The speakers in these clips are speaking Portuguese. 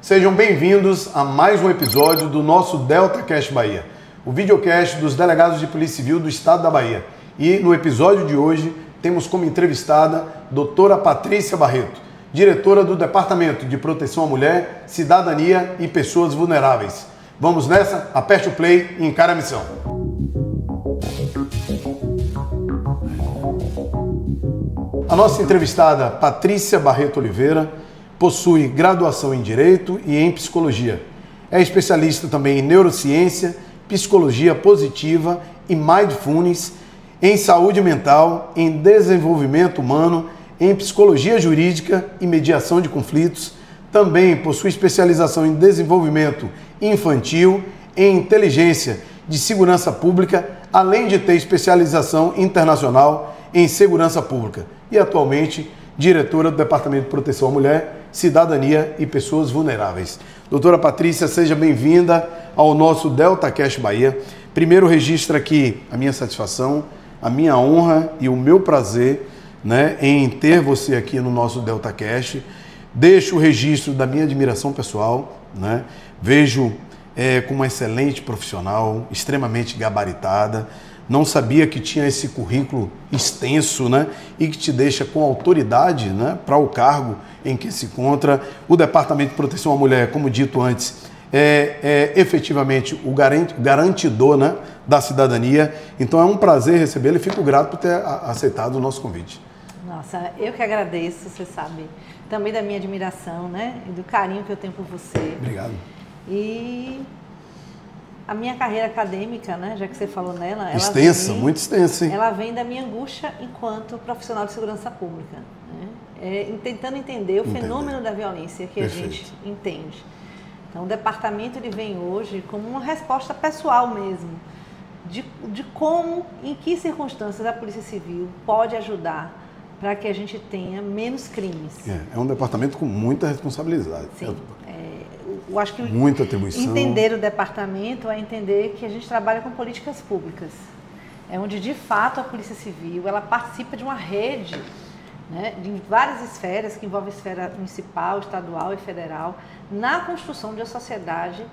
Sejam bem-vindos a mais um episódio do nosso DeltaCast Bahia, o videocast dos delegados de Polícia Civil do Estado da Bahia. E no episódio de hoje temos como entrevistada a doutora Patrícia Barreto, diretora do Departamento de Proteção à Mulher, Cidadania e Pessoas Vulneráveis. Vamos nessa? Aperte o play e encare a missão. A nossa entrevistada, Patrícia Barreto Oliveira, possui graduação em Direito e em Psicologia. É especialista também em Neurociência, Psicologia Positiva e Mindfulness, em Saúde Mental, em Desenvolvimento Humano, em Psicologia Jurídica e Mediação de Conflitos. Também possui especialização em Desenvolvimento Infantil, em Inteligência de Segurança Pública, além de ter especialização internacional em Segurança Pública. E atualmente diretora do Departamento de Proteção à Mulher, Cidadania e Pessoas Vulneráveis. Doutora Patrícia, seja bem-vinda ao nosso DeltaCast Bahia. Primeiro registro aqui a minha satisfação, a minha honra e o meu prazer, em ter você aqui no nosso DeltaCast. Deixo o registro da minha admiração pessoal, Vejo como uma excelente profissional, extremamente gabaritada. Não sabia que tinha esse currículo extenso, e que te deixa com autoridade, para o cargo em que se encontra. O Departamento de Proteção à Mulher, como dito antes, é efetivamente o garantidor, da cidadania. Então é um prazer recebê-lo e fico grato por ter aceitado o nosso convite. Nossa, eu que agradeço, você sabe, também da minha admiração, e do carinho que eu tenho por você. Obrigado. E a minha carreira acadêmica, já que você falou nela... Extensa, muito extensa, hein? Ela vem da minha angústia enquanto profissional de segurança pública, tentando entender o fenômeno da violência que Perfeito. A gente entende. Então, o departamento ele vem hoje como uma resposta pessoal mesmo, de como, em que circunstâncias a Polícia Civil pode ajudar para que a gente tenha menos crimes. É um departamento com muita responsabilidade. Sim. Eu acho que muita atribuição. Entender o departamento é entender que a gente trabalha com políticas públicas. É onde, de fato, a Polícia Civil ela participa de uma rede, de várias esferas, que envolve a esfera municipal, estadual e federal, na construção de uma sociedade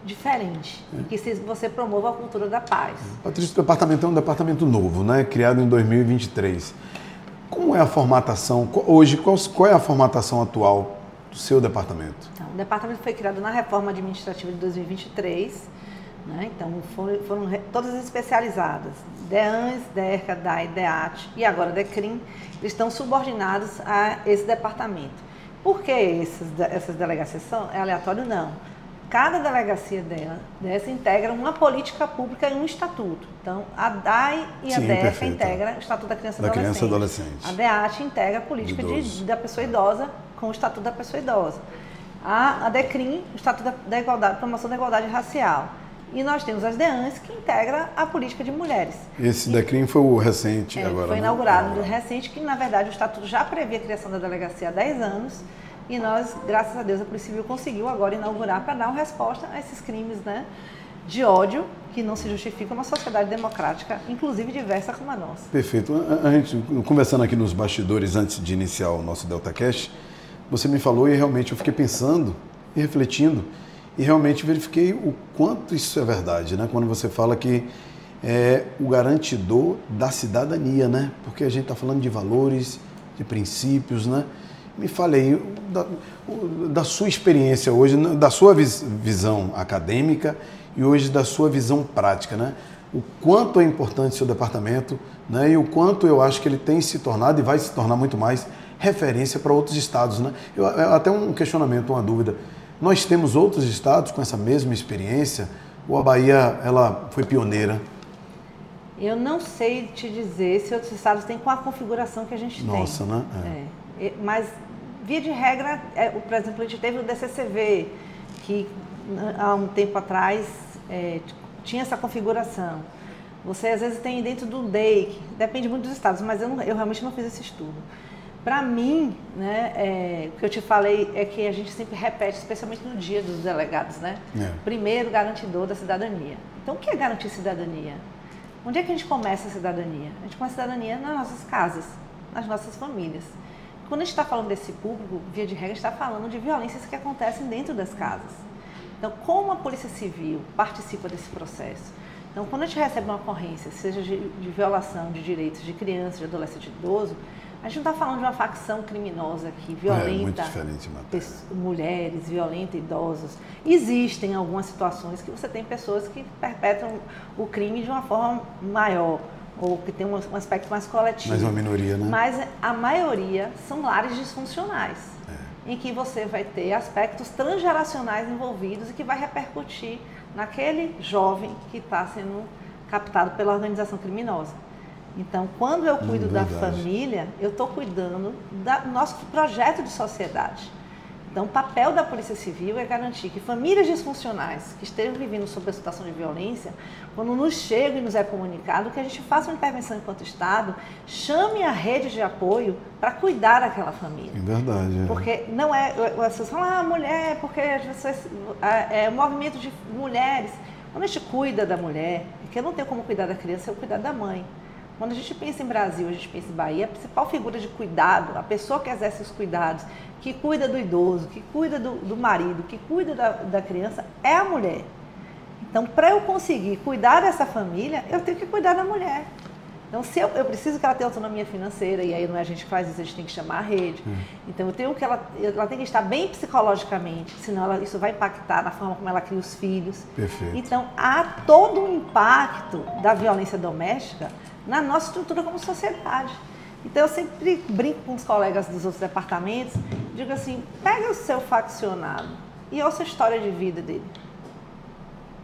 diferente, e que você promova a cultura da paz. Patrícia, o departamento é um departamento novo, criado em 2023. Como é a formatação, hoje, qual é a formatação atual do seu departamento? Então, o departamento foi criado na reforma administrativa de 2023, então foram todas especializadas, DEANS, DERCA, DAI, DEAT e agora DECRIM, eles estão subordinados a esse departamento. Por que essas delegacias são? É aleatório? Não. Cada delegacia dessa integra uma política pública e um estatuto. Então, a DAI e a DERCA integram o Estatuto da Criança e Adolescente. A DEAT integra a política da pessoa idosa com o Estatuto da Pessoa Idosa. A DECRIM, o Estatuto da Igualdade, Promoção da Igualdade Racial. E nós temos as DEANS, que integra a política de mulheres. Esse DECRIM foi o recente agora, foi inaugurado recente, que na verdade o Estatuto já previa a criação da delegacia há 10 anos. E nós, graças a Deus, a Polícia Civil conseguiu agora inaugurar para dar uma resposta a esses crimes de ódio que não se justificam numa sociedade democrática, inclusive diversa como a nossa. Perfeito. A gente, conversando aqui nos bastidores antes de iniciar o nosso DeltaCast, você me falou e realmente eu fiquei pensando e refletindo e realmente verifiquei o quanto isso é verdade, Quando você fala que é o garantidor da cidadania, Porque a gente está falando de valores, de princípios, Me fale aí da sua experiência hoje, da sua visão acadêmica e hoje da sua visão prática, O quanto é importante o seu departamento, E o quanto eu acho que ele tem se tornado e vai se tornar muito mais referência para outros estados, Até um questionamento, uma dúvida. Nós temos outros estados com essa mesma experiência ou a Bahia ela foi pioneira? Eu não sei te dizer se outros estados têm com a configuração que a gente tem. Nossa, Mas, via de regra, por exemplo, a gente teve o DCCV, que há um tempo atrás tinha essa configuração. Você, às vezes, tem dentro do DEIC, depende muito dos estados, mas eu realmente não fiz esse estudo. Para mim, o que eu te falei é que a gente sempre repete, especialmente no dia dos delegados, Primeiro, garantidor da cidadania. Então, o que é garantir cidadania? Onde é que a gente começa a cidadania? A gente começa a cidadania nas nossas casas, nas nossas famílias. Quando a gente está falando desse público, via de regra, a gente está falando de violências que acontecem dentro das casas. Então, como a Polícia Civil participa desse processo? Então, quando a gente recebe uma ocorrência, seja de violação de direitos de criança, de adolescente, de idoso, a gente não está falando de uma facção criminosa que violenta muito diferente, mulheres, violenta idosos. Existem algumas situações que você tem pessoas que perpetram o crime de uma forma maior, ou que tem um aspecto mais coletivo. Mas uma minoria, né? Mas a maioria são lares disfuncionais, em que você vai ter aspectos transgeracionais envolvidos e que vai repercutir naquele jovem que está sendo captado pela organização criminosa. Então, quando eu cuido da família, eu estou cuidando do nosso projeto de sociedade. Então, o papel da Polícia Civil é garantir que famílias disfuncionais que estejam vivendo sob a situação de violência, quando nos chega e nos é comunicado, que a gente faça uma intervenção enquanto Estado, chame a rede de apoio para cuidar daquela família. É verdade. Porque não é... As pessoas falam, mulher, porque é um movimento de mulheres. Quando a gente cuida da mulher, porque eu não tenho como cuidar da criança, eu cuidar da mãe. Quando a gente pensa em Brasil, a gente pensa em Bahia, a principal figura de cuidado, a pessoa que exerce os cuidados, que cuida do idoso, que cuida do marido, que cuida da criança, é a mulher. Então, para eu conseguir cuidar dessa família, eu tenho que cuidar da mulher. Então, se eu preciso que ela tenha autonomia financeira, e aí não é a gente que faz isso, a gente tem que chamar a rede. Então, eu tenho que ela tem que estar bem psicologicamente, senão isso vai impactar na forma como ela cria os filhos. Perfeito. Então, há todo um impacto da violência doméstica na nossa estrutura como sociedade. Então, eu sempre brinco com os colegas dos outros departamentos, digo assim, pega o seu faccionado e ouça a história de vida dele.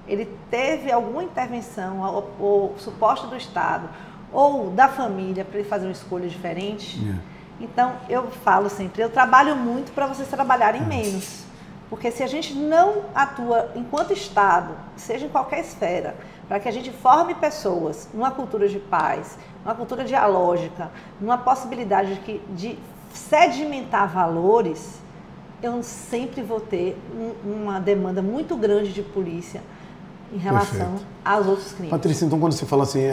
Ele teve alguma intervenção ou suposta do Estado ou da família para ele fazer uma escolha diferente? Então, eu falo sempre, eu trabalho muito para vocês trabalharem menos. Porque se a gente não atua enquanto Estado, seja em qualquer esfera, para que a gente forme pessoas numa cultura de paz, numa cultura dialógica, numa possibilidade de sedimentar valores, eu sempre vou ter uma demanda muito grande de polícia em relação aos outros crimes. Patrícia, então quando você fala assim,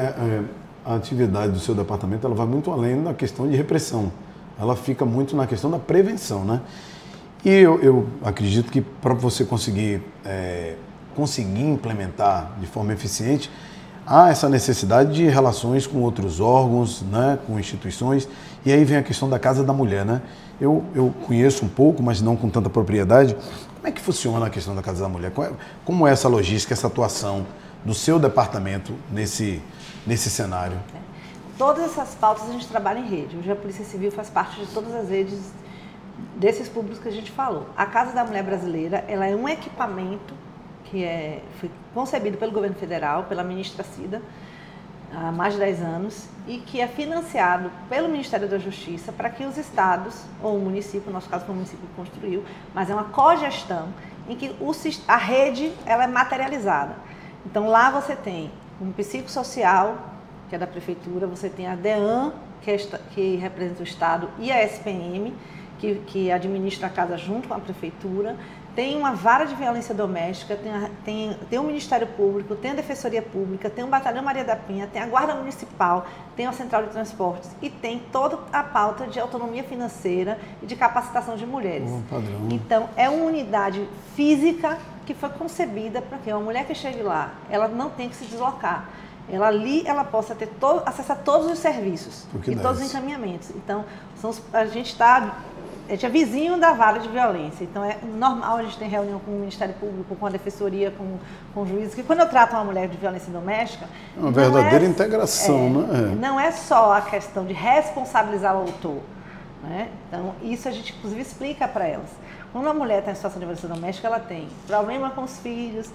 a atividade do seu departamento, ela vai muito além da questão de repressão. Ela fica muito na questão da prevenção, né? E eu acredito que para você conseguir implementar de forma eficiente, há essa necessidade de relações com outros órgãos, né, com instituições, e aí vem a questão da Casa da Mulher, né? Eu conheço um pouco, mas não com tanta propriedade. Como é que funciona a questão da Casa da Mulher? Como é essa logística, essa atuação do seu departamento nesse cenário? Todas essas pautas a gente trabalha em rede. Hoje a Polícia Civil faz parte de todas as redes desses públicos que a gente falou. A Casa da Mulher Brasileira, ela é um equipamento que foi concebido pelo governo federal, pela ministra Cida, há mais de 10 anos, e que é financiado pelo Ministério da Justiça para que os estados, ou o município, no nosso caso foi o município que construiu, mas é uma cogestão em que a rede ela é materializada. Então lá você tem um psicossocial, que é da prefeitura, você tem a DEAN, que representa o estado, e a SPM, que administra a casa junto com a prefeitura, tem uma vara de violência doméstica, tem o Ministério Público, tem a Defensoria Pública, tem o Batalhão Maria da Penha, tem a Guarda Municipal, tem a Central de Transportes e tem toda a pauta de autonomia financeira e de capacitação de mulheres. Então, é uma unidade física que foi concebida para que uma mulher que chegue lá, ela não tem que se deslocar. Ela possa ter acesso a todos os serviços e todos os encaminhamentos. Então, a gente é vizinho da vara de violência, então é normal a gente ter reunião com o Ministério Público, com a Defensoria, com juízes, que quando eu trato uma mulher de violência doméstica... É uma verdadeira integração, né? Não é só a questão de responsabilizar o autor, né? Então, isso a gente, inclusive, explica para elas. Quando uma mulher está em situação de violência doméstica, ela tem problema com os filhos,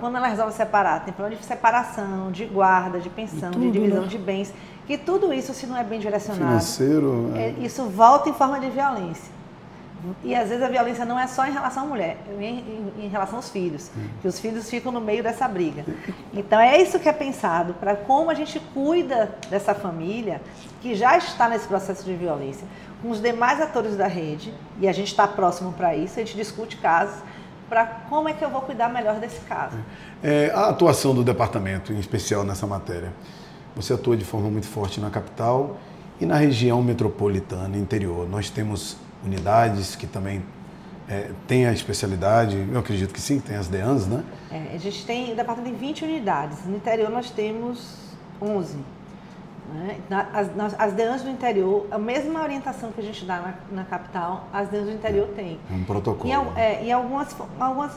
quando ela resolve separar, tem problema de separação, de guarda, de pensão, de divisão de bens, que tudo isso, se não é bem direcionado, financeiro, isso volta em forma de violência. E às vezes a violência não é só em relação à mulher, em relação aos filhos, que os filhos ficam no meio dessa briga. Então é isso que é pensado, para como a gente cuida dessa família que já está nesse processo de violência, com os demais atores da rede, e a gente está próximo para isso, a gente discute casos, para como é que eu vou cuidar melhor desse caso. A atuação do departamento, em especial nessa matéria, você atua de forma muito forte na capital E na região metropolitana, interior, nós temos unidades que também têm a especialidade, eu acredito que sim, tem as DEANs, né? A gente tem, o departamento tem 20 unidades, no interior nós temos 11. Né? As DEANs do interior, a mesma orientação que a gente dá na capital, as DEANs do interior têm. É um protocolo. E algumas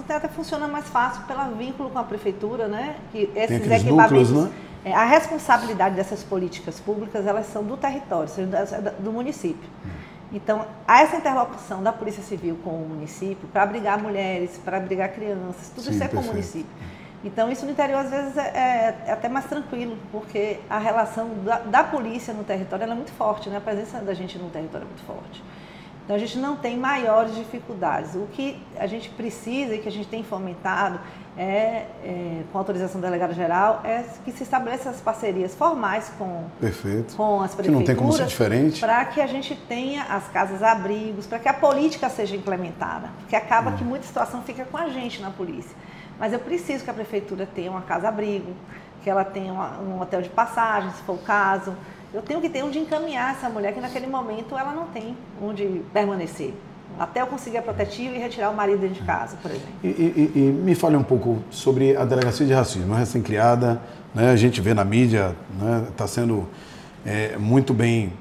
até funcionam mais fácil pelo vínculo com a prefeitura, né? Que esses tem equipamentos, núcleos, né? A responsabilidade dessas políticas públicas, elas são do território, do município. Então, há essa interlocução da Polícia Civil com o município para abrigar mulheres, para abrigar crianças, tudo isso é com o município. Então, isso no interior, às vezes, é até mais tranquilo, porque a relação da polícia no território ela é muito forte, né? A presença da gente no território é muito forte. Então, a gente não tem maiores dificuldades. O que a gente precisa e que a gente tem fomentado com a autorização da delegada-geral, é que se estabeleçam as parcerias formais com as prefeituras. Que não tem como ser diferente. Para que a gente tenha as casas-abrigos, para que a política seja implementada. Porque acaba que muita situação fica com a gente na polícia. Mas eu preciso que a prefeitura tenha uma casa-abrigo, que ela tenha um hotel de passagem, se for o caso. Eu tenho que ter onde encaminhar essa mulher, que naquele momento ela não tem onde permanecer. Até eu conseguir a protetiva e retirar o marido dentro de casa, por exemplo. E me fale um pouco sobre a Delegacia de Racismo, recém-criada, né? A gente vê na mídia, está sendo muito bem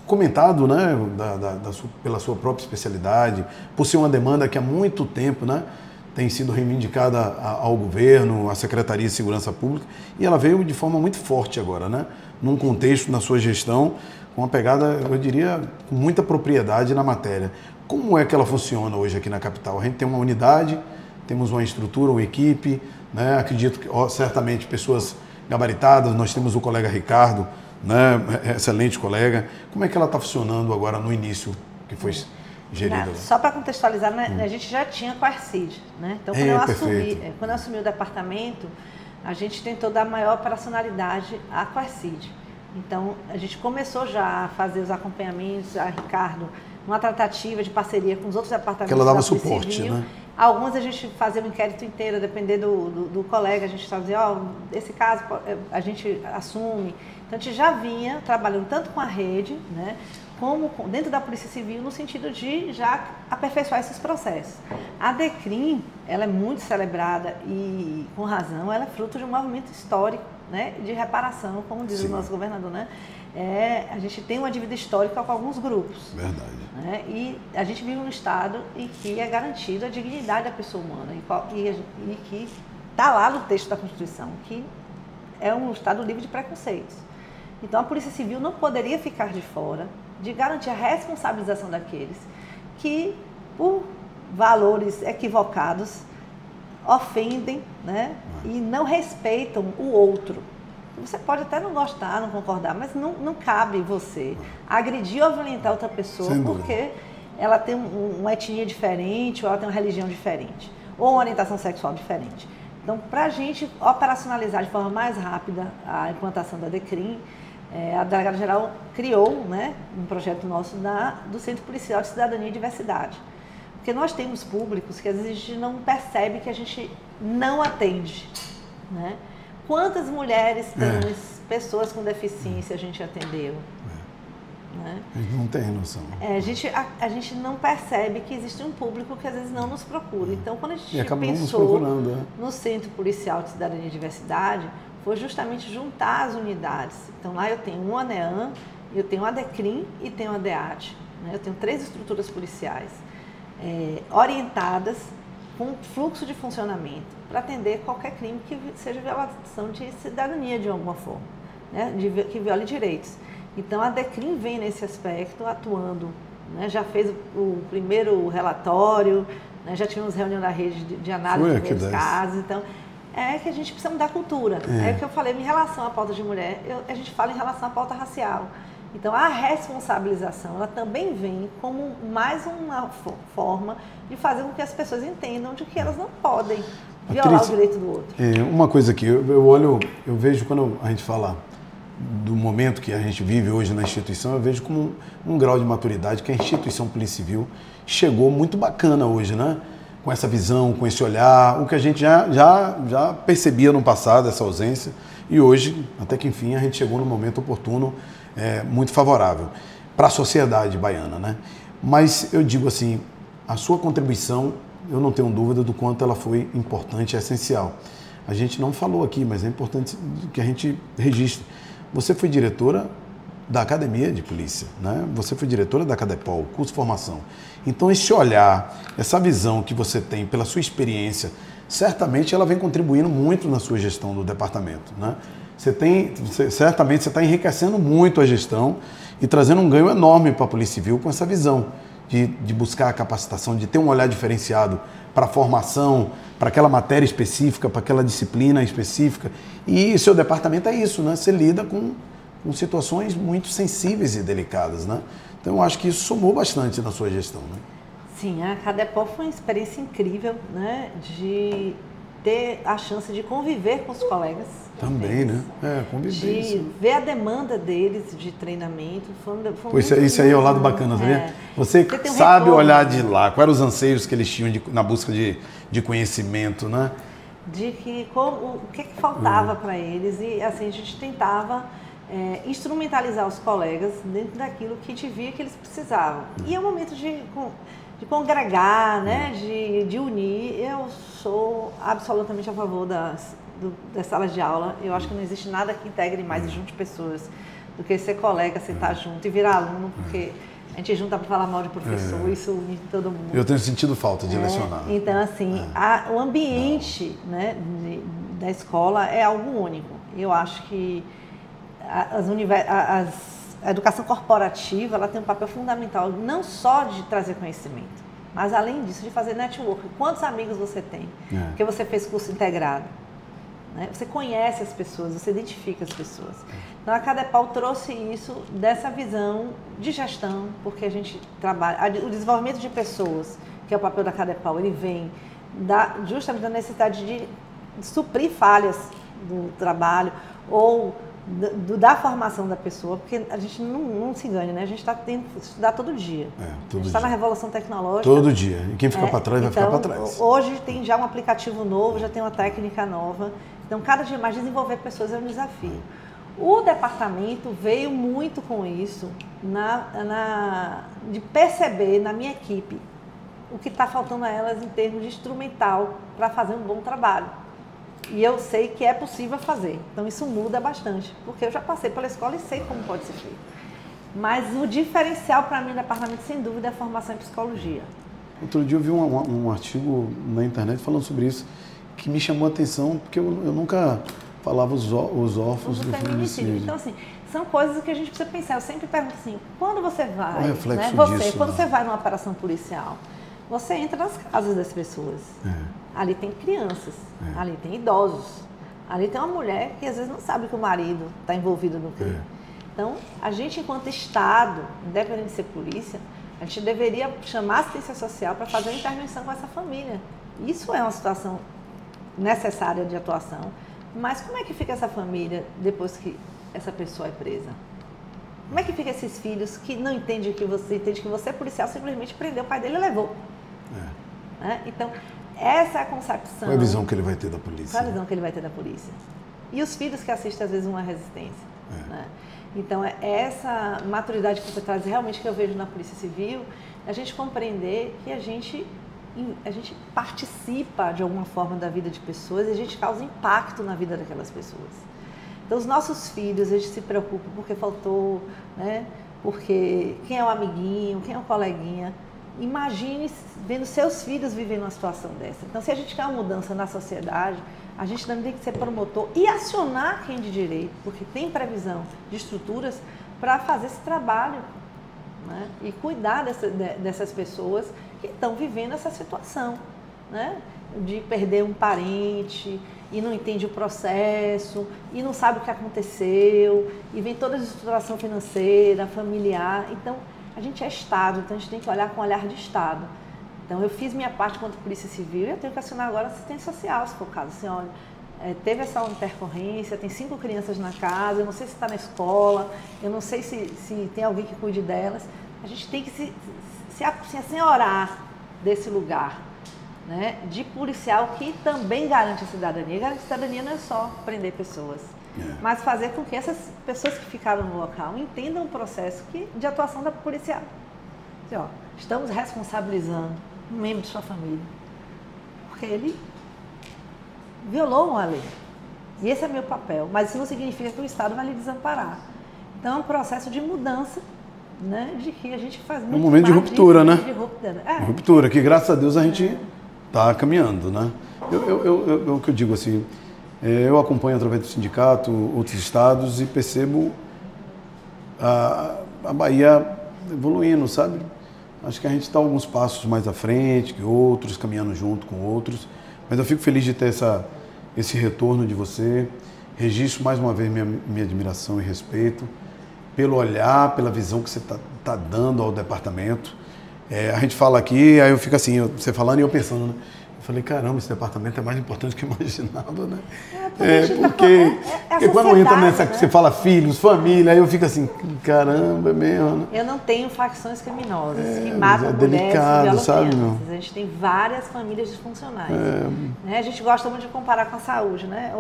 comentado, né? Pela sua própria especialidade, por ser uma demanda que há muito tempo, né, tem sido reivindicada ao governo, à Secretaria de Segurança Pública, e ela veio de forma muito forte agora, né? Num contexto, na sua gestão, com uma pegada, eu diria, com muita propriedade na matéria. Como é que ela funciona hoje aqui na capital? A gente tem uma unidade, temos uma estrutura, uma equipe, né? Acredito que certamente pessoas gabaritadas, nós temos o colega Ricardo, né? Excelente colega. Como é que ela está funcionando agora no início que foi gerida? Só para contextualizar, né? A gente já tinha a Coercid, né? Então, quando eu assumi o departamento, a gente tentou dar maior operacionalidade à Coercid. Então, a gente começou já a fazer os acompanhamentos, a Ricardo, uma tratativa de parceria com os outros departamentos. Que ela dava suporte, civil. né? Alguns a gente fazia o inquérito inteiro, dependendo do colega, a gente fazia, esse caso a gente assume. Então, a gente já vinha trabalhando tanto com a rede, né, como dentro da Polícia Civil, no sentido de já aperfeiçoar esses processos. A DECRIM, ela é muito celebrada e, com razão, ela é fruto de um movimento histórico, né, de reparação, como diz o nosso governador, né? A gente tem uma dívida histórica com alguns grupos. Verdade. Né? E a gente vive num estado em que é garantida a dignidade da pessoa humana e que está lá no texto da Constituição, que é um estado livre de preconceitos. Então, a Polícia Civil não poderia ficar de fora de garantir a responsabilização daqueles que, por valores equivocados, ofendem, né, e não respeitam o outro. Você pode até não gostar, não concordar, mas não cabe você agredir ou violentar outra pessoa porque ela tem uma etnia diferente, ou ela tem uma religião diferente, ou uma orientação sexual diferente. Então, para a gente operacionalizar de forma mais rápida a implantação da DECRIM, a Delegada-Geral criou, né, um projeto nosso do Centro Policial de Cidadania e Diversidade. Porque nós temos públicos que às vezes a gente não percebe que a gente não atende, né? Quantas mulheres, pessoas com deficiência a gente atendeu? Né? A gente não tem noção. A gente não percebe que existe um público que às vezes não nos procura. Então, quando a gente pensou no Centro Policial de Cidadania e Diversidade, foi justamente juntar as unidades. Então, lá eu tenho uma ANEAM, eu tenho a DECRIM e tenho a DEAT. Né? Eu tenho 3 estruturas policiais orientadas com fluxo de funcionamento para atender qualquer crime que seja violação de cidadania de alguma forma, né? Que viole direitos. Então, a DECRIM vem nesse aspecto atuando, né? Já fez o primeiro relatório, né? Já tivemos reunião da rede de análise dos casos. Então, é que a gente precisa mudar a cultura. É o que eu falei em relação à pauta de mulher, a gente fala em relação à pauta racial. Então, a responsabilização, ela também vem como mais uma forma de fazer com que as pessoas entendam de que elas não podem violar o direito do outro. Uma coisa que eu vejo quando a gente fala do momento que a gente vive hoje na instituição, eu vejo como um grau de maturidade que a instituição Polícia Civil chegou muito bacana hoje, né? Com essa visão, com esse olhar, o que a gente já percebia no passado, essa ausência. E hoje, até que enfim, a gente chegou no momento oportuno, muito favorável para a sociedade baiana, né? Mas eu digo assim, a sua contribuição, eu não tenho dúvida do quanto ela foi importante e essencial. A gente não falou aqui, mas é importante que a gente registre. Você foi diretora da Academia de Polícia, né? Você foi diretora da Cadepol, curso de formação. Então, esse olhar, essa visão que você tem pela sua experiência, certamente ela vem contribuindo muito na sua gestão do departamento, né? Certamente você está enriquecendo muito a gestão e trazendo um ganho enorme para a Polícia Civil com essa visão de buscar a capacitação, de ter um olhar diferenciado para a formação, para aquela matéria específica, para aquela disciplina específica. E seu departamento é isso, né? Você lida com situações muito sensíveis e delicadas, né? Então, eu acho que isso somou bastante na sua gestão, né? Sim, a Cadepol foi uma experiência incrível, né? De ter a chance de conviver com os colegas. Também, né? Convivência. De ver a demanda deles de treinamento. Isso aí é o lado bacana, sabia? Você sabe olhar de lá, quais eram os anseios que eles tinham na busca de conhecimento, né? De que o que faltava para eles e assim a gente tentava instrumentalizar os colegas dentro daquilo que a gente via que eles precisavam. E é um momento de congregar, né? De unir. Eu sou absolutamente a favor das salas de aula. Eu acho que não existe nada que integre mais e junte pessoas do que ser colega, sentar junto e virar aluno, porque a gente junta para falar mal de professor, isso une todo mundo. Eu tenho sentido falta de lecionar. Então, assim, o ambiente, né, da escola é algo único. Eu acho que a educação corporativa ela tem um papel fundamental, não só de trazer conhecimento, mas além disso, de fazer network. Quantos amigos você tem? Porque você fez curso integrado. Né? Você conhece as pessoas, você identifica as pessoas. Então, a Cadepol trouxe isso dessa visão de gestão, porque a gente trabalha... O desenvolvimento de pessoas, que é o papel da Cadepol, ele vem justamente da necessidade de suprir falhas do trabalho ou da formação da pessoa, porque a gente não se engane, né? A gente está tendo que estudar todo dia. A gente está na revolução tecnológica. Todo dia. E quem fica para trás vai ficar para trás. Hoje tem já um aplicativo novo, já tem uma técnica nova. Então, cada dia mais desenvolver pessoas é um desafio. O departamento veio muito com isso, de perceber na minha equipe o que está faltando a elas em termos de instrumental para fazer um bom trabalho. E eu sei que é possível fazer. Então, isso muda bastante, porque eu já passei pela escola e sei como pode ser feito. Mas o diferencial para mim no departamento, sem dúvida, é a formação em psicologia. Outro dia eu vi um artigo na internet falando sobre isso, que me chamou a atenção, porque eu nunca falava os órfãos do feminicídio. Então, assim, são coisas que a gente precisa pensar. Eu sempre pergunto assim, quando você vai, qual é o reflexo disso, quando você vai numa operação policial, você entra nas casas das pessoas. Ali tem crianças, ali tem idosos, ali tem uma mulher que às vezes não sabe que o marido está envolvido no crime. Então, a gente, enquanto Estado, independente de ser polícia, a gente deveria chamar a assistência social para fazer uma intervenção com essa família. Isso é uma situação necessária de atuação, mas como é que fica essa família depois que essa pessoa é presa? Como é que fica esses filhos que não entendem que você é policial, simplesmente prendeu o pai dele e levou? Então, essa é a concepção. Qual é a visão que ele vai ter da polícia? Qual é a visão que ele vai ter da polícia? E os filhos que assistem, às vezes, uma resistência. Né? Então, é essa maturidade que você traz, realmente, que eu vejo na Polícia Civil, a gente compreender que a gente participa, de alguma forma, da vida de pessoas e a gente causa impacto na vida daquelas pessoas. Então, os nossos filhos, a gente se preocupa porque faltou, né? Porque quem é o amiguinho, quem é o coleguinha. Imagine vendo seus filhos vivendo uma situação dessa. Então, se a gente quer uma mudança na sociedade, a gente também tem que ser promotor e acionar quem de direito, porque tem previsão de estruturas para fazer esse trabalho, né? E cuidar dessas pessoas que estão vivendo essa situação, né? De perder um parente e não entende o processo e não sabe o que aconteceu e vem toda a estruturação financeira, familiar. Então, a gente é Estado, então a gente tem que olhar com olhar de Estado. Então, eu fiz minha parte quanto Polícia Civil e eu tenho que acionar agora a assistência social, se for o caso. Assim, olha, teve essa intercorrência, tem 5 crianças na casa, eu não sei se está na escola, eu não sei se tem alguém que cuide delas. A gente tem que se assenhorar desse lugar, né, de policial que também garante a cidadania. Garante a cidadania não é só prender pessoas. mas fazer com que essas pessoas que ficaram no local entendam o processo de atuação da policial. Assim, ó, estamos responsabilizando um membro de sua família, porque ele violou uma lei. E esse é meu papel, mas isso não significa que o Estado vai lhe desamparar. Então é um processo de mudança, né, de que a gente faz muito. É um momento de ruptura, né? De ruptura. Ruptura, que graças a Deus a gente está caminhando, né? O que eu digo assim, eu acompanho através do sindicato outros estados e percebo a Bahia evoluindo, sabe? Acho que a gente está alguns passos mais à frente que outros, caminhando junto com outros, mas eu fico feliz de ter esse retorno de você. Registro mais uma vez minha admiração e respeito pelo olhar, pela visão que você está dando ao departamento. A gente fala aqui, aí eu fico assim, você falando e eu pensando, né? Eu falei, caramba, esse departamento é mais importante do que eu imaginava, né? Porque quando entra nessa, né? Você fala filhos, família, aí eu fico assim, caramba, é mesmo, né? Eu não tenho facções criminosas que matam mulheres, delicado, sabe, crianças. A gente tem várias famílias disfuncionais. Né? A gente gosta muito de comparar com a saúde, né?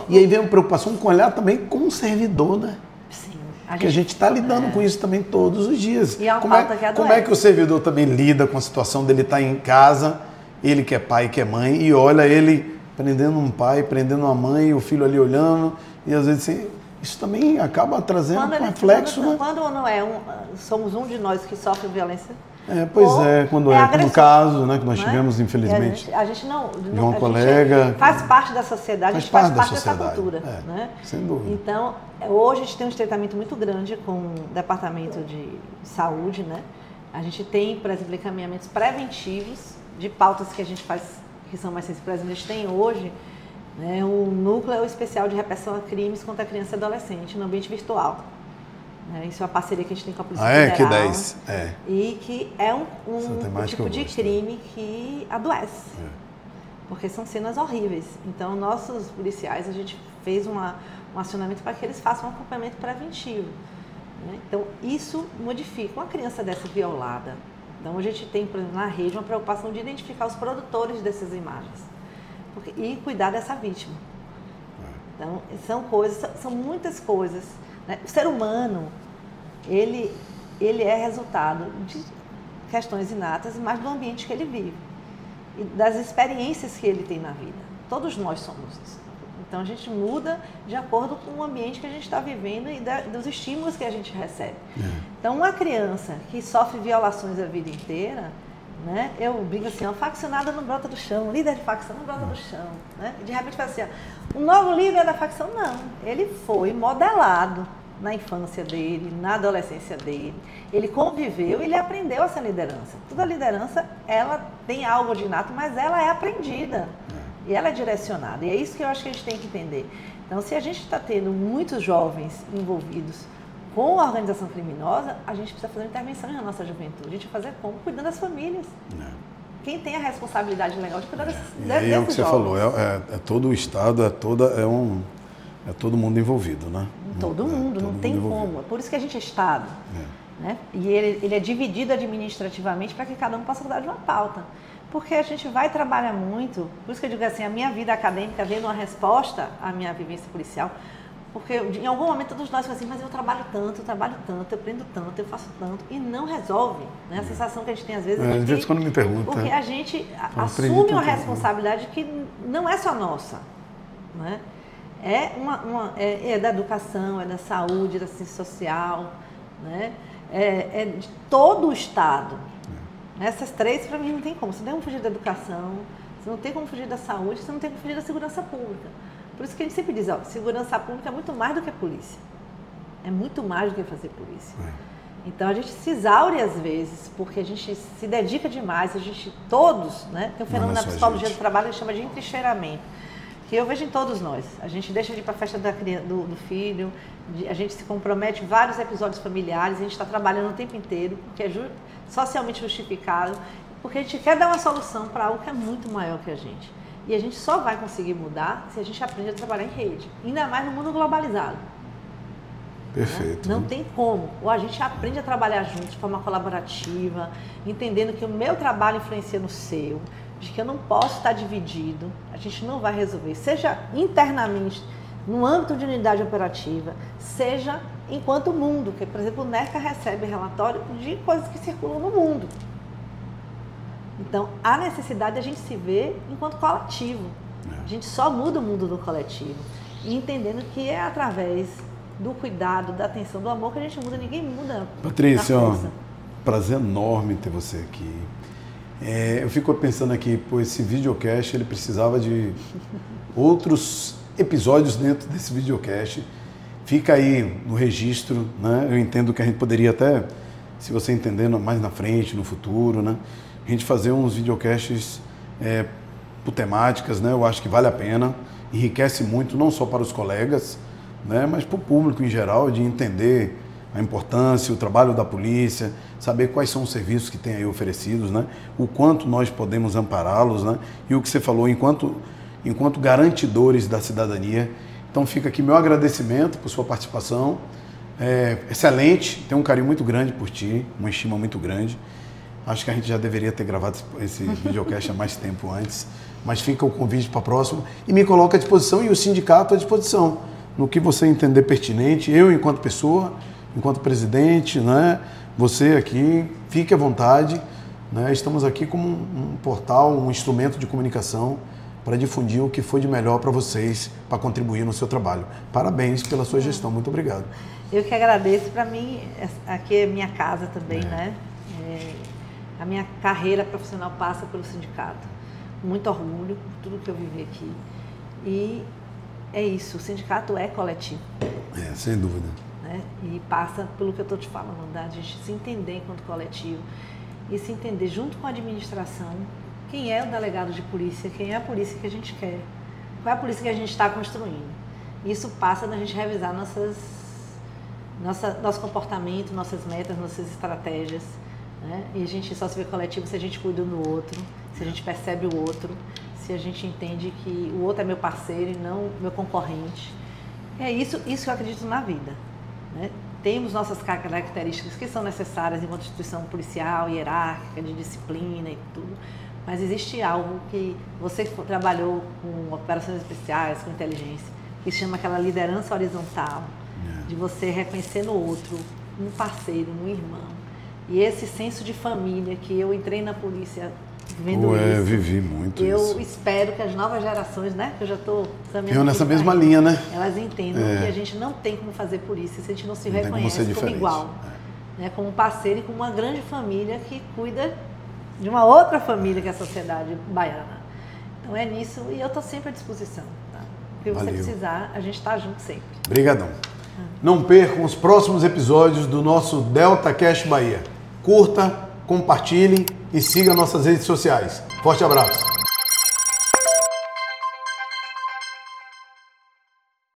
E aí vem uma preocupação com olhar também com o servidor, né? Sim. Porque a gente está lidando com isso também todos os dias. E é uma pauta que como é que o servidor também lida com a situação dele estar em casa, ele que é pai, que é mãe, e olha ele prendendo um pai, prendendo uma mãe, o filho ali olhando, e às vezes assim, isso também acaba trazendo um reflexo, né? Quando não é somos um de nós que sofre violência. Quando no caso, né, que nós tivemos, infelizmente, a gente não, de uma colega. Faz parte da sociedade, a gente faz parte dessa cultura. Né? Sem dúvida. Então, hoje a gente tem um estreitamento muito grande com o Departamento de Saúde, né? A gente tem, por exemplo, encaminhamentos preventivos de pautas que a gente faz, que são mais sensíveis. Por exemplo, a gente tem hoje, né, um núcleo especial de repressão a crimes contra a criança e adolescente no ambiente virtual. Isso é uma parceria que a gente tem com a Polícia Federal. Que 10. E que é um tipo de crime que adoece. Porque são cenas horríveis. Então, nossos policiais, a gente fez um acionamento para que eles façam um acompanhamento preventivo. Né? Então, isso modifica. Uma criança dessa violada. Então, a gente tem, por exemplo, na rede, uma preocupação de identificar os produtores dessas imagens. E cuidar dessa vítima. Então, são muitas coisas. Né? O ser humano, ele é resultado de questões inatas, mas do ambiente que ele vive e das experiências que ele tem na vida. Todos nós somos isso. Então a gente muda de acordo com o ambiente que a gente está vivendo e dos estímulos que a gente recebe. Então uma criança que sofre violações a vida inteira, né? Eu brinco assim, uma faccionada não brota do chão, um líder de facção não brota do chão. Né? De repente fala assim, um novo líder da facção, não. Ele foi modelado na infância dele, na adolescência dele. Ele conviveu, ele aprendeu essa liderança. Toda liderança, ela tem algo de inato, mas ela é aprendida. E ela é direcionada. E é isso que eu acho que a gente tem que entender. Então, se a gente está tendo muitos jovens envolvidos com a organização criminosa, a gente precisa fazer uma intervenção na nossa juventude. A gente vai fazer como? Cuidando das famílias. Quem tem a responsabilidade legal de cuidar desses jovens. E aí é o que você falou, é todo o Estado, é todo mundo envolvido, né? Todo mundo, não tem como. É por isso que a gente é Estado. Né? E ele é dividido administrativamente para que cada um possa cuidar de uma pauta. Porque a gente vai trabalhar muito, por isso que eu digo assim, a minha vida acadêmica veio uma resposta à minha vivência policial, porque em algum momento todos nós falamos assim, mas eu trabalho tanto, eu prendo tanto, eu faço tanto, e não resolve. Né? A sensação que a gente tem às vezes às vezes quando me perguntam. Porque a gente assume uma responsabilidade que não é só nossa. Né? É da educação, é da saúde, da assistência social, né? É de todo o Estado. Essas três, para mim, não tem como. Você não tem como fugir da educação, você não tem como fugir da saúde, você não tem como fugir da segurança pública. Por isso que a gente sempre diz, segurança pública é muito mais do que polícia. É muito mais do que fazer polícia. Então, a gente se exaure às vezes, porque a gente se dedica demais, todos, né? Tem um fenômeno na psicologia do trabalho que chama de entrincheiramento, que eu vejo em todos nós. A gente deixa de ir para a festa do filho, a gente se compromete em vários episódios familiares, a gente está trabalhando o tempo inteiro, porque é socialmente justificado, porque a gente quer dar uma solução para algo que é muito maior que a gente. E a gente só vai conseguir mudar se a gente aprende a trabalhar em rede, ainda mais no mundo globalizado. Perfeito. Né? Não tem como. Ou a gente aprende a trabalhar juntos de forma colaborativa, entendendo que o meu trabalho influencia no seu, de que eu não posso estar dividido, a gente não vai resolver. Seja internamente, no âmbito de unidade operativa, seja enquanto mundo, que, por exemplo, o NECA recebe relatório de coisas que circulam no mundo. Então, há necessidade de a gente se ver enquanto coletivo. A gente só muda o mundo do coletivo. E entendendo que é através do cuidado, da atenção, do amor que a gente muda. Ninguém muda. Patrícia, prazer enorme ter você aqui. Eu fico pensando aqui, pô, esse videocast, ele precisava de outros episódios dentro desse videocast. Fica aí no registro, né? Eu entendo que a gente poderia até, se você entendendo mais na frente, no futuro, né? A gente fazer uns videocasts por temáticas, né? Eu acho que vale a pena, enriquece muito, não só para os colegas, né? Mas para o público em geral, de entender a importância, o trabalho da polícia, saber quais são os serviços que tem aí oferecidos, né? O quanto nós podemos ampará-los, né? E o que você falou, enquanto garantidores da cidadania. Então fica aqui meu agradecimento por sua participação, excelente, tenho um carinho muito grande por ti, uma estima muito grande. Acho que a gente já deveria ter gravado esse videocast há mais tempo antes, mas fica o convite para a próxima e me coloca à disposição e o sindicato à disposição, no que você entender pertinente, eu enquanto pessoa, enquanto presidente, né? Você aqui, fique à vontade, né? Estamos aqui como um portal, um instrumento de comunicação para difundir o que foi de melhor para vocês, para contribuir no seu trabalho. Parabéns pela sua gestão, muito obrigado. Eu que agradeço, para mim, aqui é minha casa também, né? A minha carreira profissional passa pelo sindicato. Muito orgulho por tudo que eu vivi aqui. E é isso, o sindicato é coletivo. Sem dúvida. Né? E passa pelo que eu estou te falando, da gente se entender enquanto coletivo e se entender junto com a administração quem é o delegado de polícia, quem é a polícia que a gente quer, qual é a polícia que a gente está construindo. Isso passa da gente revisar nosso comportamento, nossas metas, nossas estratégias. Né? E a gente só se vê coletivo se a gente cuida do outro, se a gente percebe o outro, se a gente entende que o outro é meu parceiro e não meu concorrente. É isso que eu acredito na vida. Né? Temos nossas características que são necessárias em uma instituição policial, hierárquica, de disciplina e tudo, mas existe algo que você trabalhou com operações especiais, com inteligência, que chama aquela liderança horizontal, de você reconhecer no outro um parceiro, um irmão. E esse senso de família que eu entrei na polícia vendo isso. Vivi muito eu isso. Espero que as novas gerações, né, que eu já estou caminhando nessa mesma linha, né? Elas entendam que a gente não tem como fazer polícia se a gente não se reconhece como igual, né, como um parceiro e como uma grande família que cuida de uma outra família que é a sociedade baiana. Então é nisso e eu estou sempre à disposição. Tá? O que você precisar, a gente está junto sempre. Obrigadão. Não percam os próximos episódios do nosso Delta Cast Bahia. Curta, compartilhe e siga nossas redes sociais. Forte abraço.